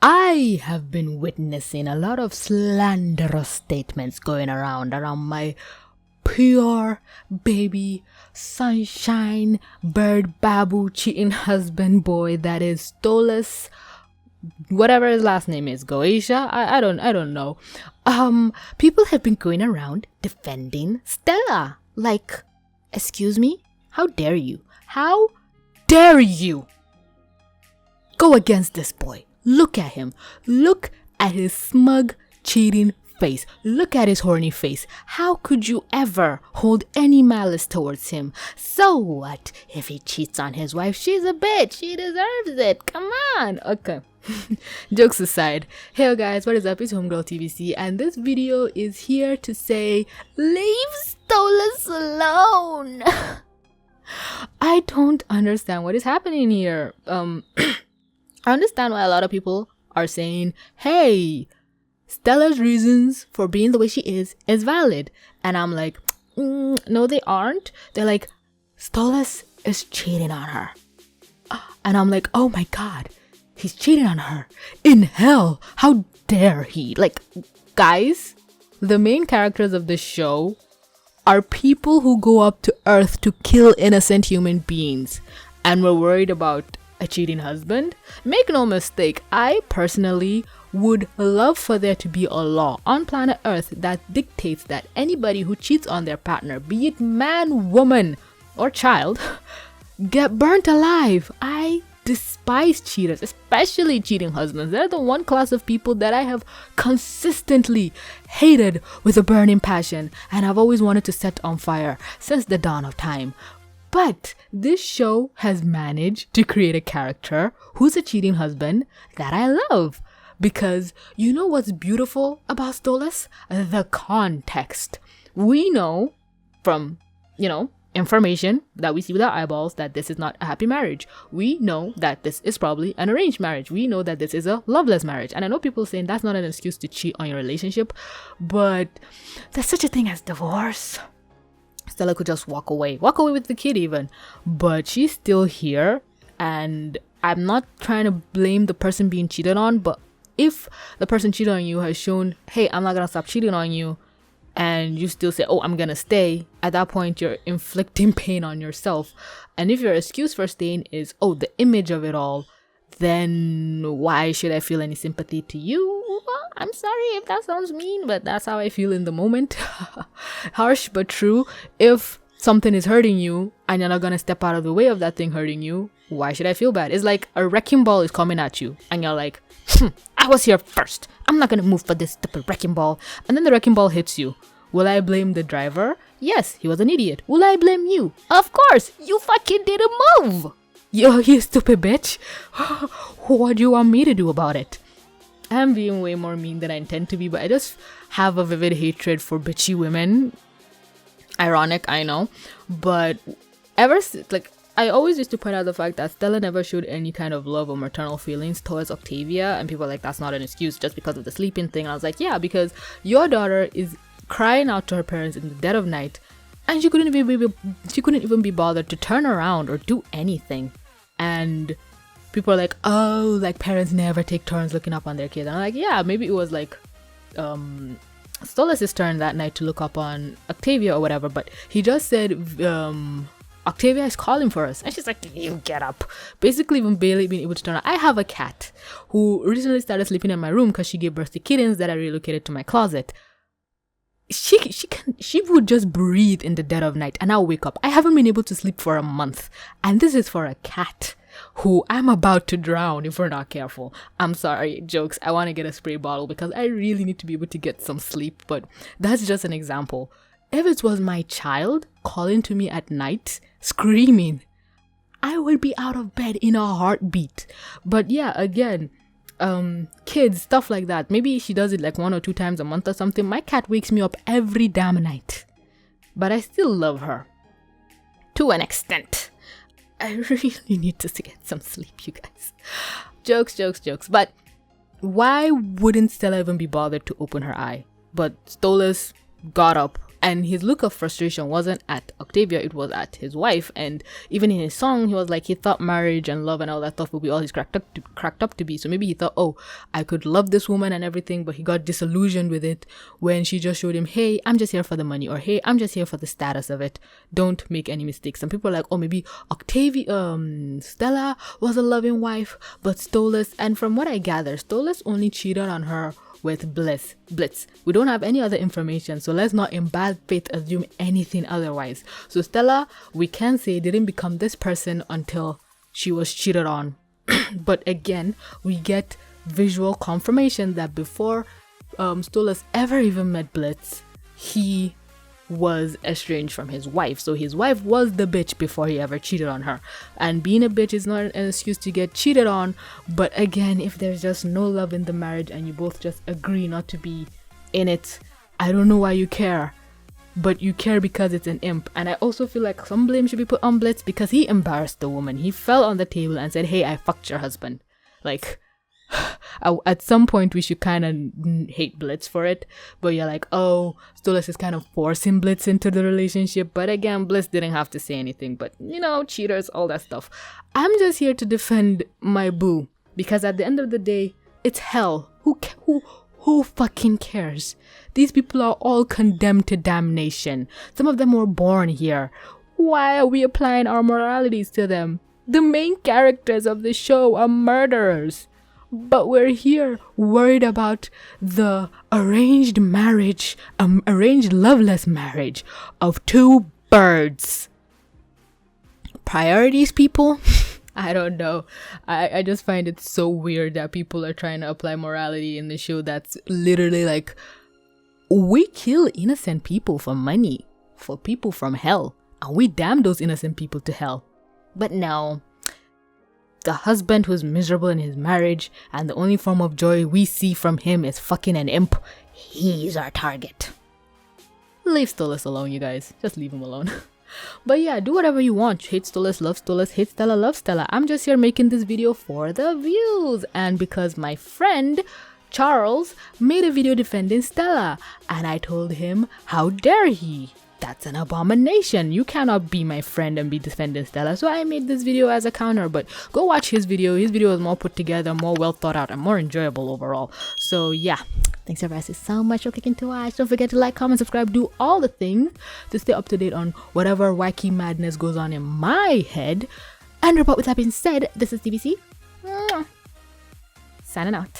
I have been witnessing a lot of slanderous statements going around my pure baby sunshine bird babu cheating husband boy, that is Stolas, whatever his last name is, Goetia. I don't know. People have been going around defending Stella. Like, excuse me? How dare you? How dare you go against this boy? Look at him. Look at his smug, cheating face. Look at his horny face. How could you ever hold any malice towards him? So what if he cheats on his wife? She's a bitch. She deserves it. Come on. Okay. Jokes aside, hey guys, what is up? It's Homegirl TVC, and this video is here to say, leave Stolas alone. I don't understand what is happening here. I understand why a lot of people are saying, hey, Stella's reasons for being the way she is valid. And I'm like, no, they aren't. They're like, Stolas is cheating on her. And I'm like, oh my God, he's cheating on her. In hell, how dare he? Like, guys, the main characters of this show are people who go up to Earth to kill innocent human beings. And we're worried about a cheating husband. Make no mistake, I personally would love for there to be a law on planet Earth that dictates that anybody who cheats on their partner, be it man, woman, or child, get burnt alive. I despise cheaters, especially cheating husbands. They're the one class of people that I have consistently hated with a burning passion, and I've always wanted to set on fire since the dawn of time. But this show has managed to create a character who's a cheating husband that I love. Because you know what's beautiful about Stolas? The context. We know from, information that we see with our eyeballs that this is not a happy marriage. We know that this is probably an arranged marriage. We know that this is a loveless marriage. And I know people saying that's not an excuse to cheat on your relationship, but there's such a thing as divorce. Stella could just walk away with the kid even, but she's still here. And I'm not trying to blame the person being cheated on, but if the person cheating on you has shown, hey, I'm not gonna stop cheating on you, and you still say, oh, I'm gonna stay, at that point you're inflicting pain on yourself. And if your excuse for staying is, oh, the image of it all, then why should I feel any sympathy to you? I'm sorry if that sounds mean, but that's how I feel in the moment. Harsh but true. If something is hurting you and you're not gonna step out of the way of that thing hurting you, why should I feel bad? It's like a wrecking ball is coming at you and you're like, I was here first. I'm not gonna move for this stupid wrecking ball. And then the wrecking ball hits you. Will I blame the driver? Yes, he was an idiot. Will I blame you? Of course, you fucking didn't move. You stupid bitch. What do you want me to do about it? I'm being way more mean than I intend to be, but I just have a vivid hatred for bitchy women. Ironic, I know. But I always used to point out the fact that Stella never showed any kind of love or maternal feelings towards Octavia, and people are like, that's not an excuse just because of the sleeping thing. And I was like, yeah, because your daughter is crying out to her parents in the dead of night, and she couldn't even be bothered to turn around or do anything. And people are like, oh, like parents never take turns looking up on their kids. And I'm like, yeah, maybe it was like Stolas' turn that night to look up on Octavia or whatever, but he just said, Octavia is calling for us. And she's like, you get up. Basically, even barely being able to turn on. I have a cat who recently started sleeping in my room because she gave birth to kittens that I relocated to my closet. She would just breathe in the dead of night and I'll wake up. I haven't been able to sleep for a month. And this is for a cat who I'm about to drown if we're not careful. I'm sorry, jokes. I want to get a spray bottle because I really need to be able to get some sleep. But that's just an example. If it was my child calling to me at night, screaming, I would be out of bed in a heartbeat. But yeah, again, kids, stuff like that. Maybe she does it like 1 or 2 times a month or something. My cat wakes me up every damn night. But I still love her. To an extent. I really need to get some sleep, you guys. Jokes. But why wouldn't Stella even be bothered to open her eye? But Stolas got up And his look of frustration wasn't at Octavia, it was at his wife. And even in his song, he was like, he thought marriage and love and all that stuff would be all he's cracked up to be. So maybe he thought, oh, I could love this woman and everything, but he got disillusioned with it when she just showed him, hey, I'm just here for the money, or hey, I'm just here for the status of it. Don't make any mistakes. Some people are like, oh, maybe Stella was a loving wife, but Stolas, and from what I gather, Stolas only cheated on her with Blitz. We don't have any other information, so let's not in bad faith assume anything otherwise. So Stella, we can say, didn't become this person until she was cheated on. But again, we get visual confirmation that before Stolas ever even met Blitz, he was estranged from his wife. So his wife was the bitch before he ever cheated on her. And being a bitch is not an excuse to get cheated on. But again, if there's just no love in the marriage and you both just agree not to be in it, I don't know why you care. But you care because it's an imp. And I also feel like some blame should be put on Blitz because he embarrassed the woman. He fell on the table and said, hey, I fucked your husband. Like, at some point we should kind of hate Blitz for it, but you're like, oh, Stolas is kind of forcing Blitz into the relationship. But again, Blitz didn't have to say anything, but you know, cheaters, all that stuff. I'm just here to defend my boo, because at the end of the day, it's hell. Who fucking cares? These people are all condemned to damnation. Some of them were born here. Why are we applying our moralities to them? The main characters of the show are murderers. But we're here worried about the arranged marriage, arranged loveless marriage of two birds. Priorities, people? I don't know. I just find it so weird that people are trying to apply morality in the show that's literally like, we kill innocent people for money, for people from hell, and we damn those innocent people to hell. But no. The husband who's miserable in his marriage and the only form of joy we see from him is fucking an imp. He's our target. Leave Stolas alone, you guys. Just leave him alone. But yeah, do whatever you want. Hate Stolas, love Stolas, hate Stella, love Stella. I'm just here making this video for the views. And because my friend Charles made a video defending Stella. And I told him, how dare he? That's an abomination. You cannot be my friend and be defending Stella. So I made this video as a counter, but go watch his video. His video is more put together, more well thought out, and more enjoyable overall. So yeah, thanks everybody so much for clicking to watch. Don't forget to like, comment, subscribe, do all the things to stay up to date on whatever wacky madness goes on in my head. And with that being said, this is TBC. Signing out.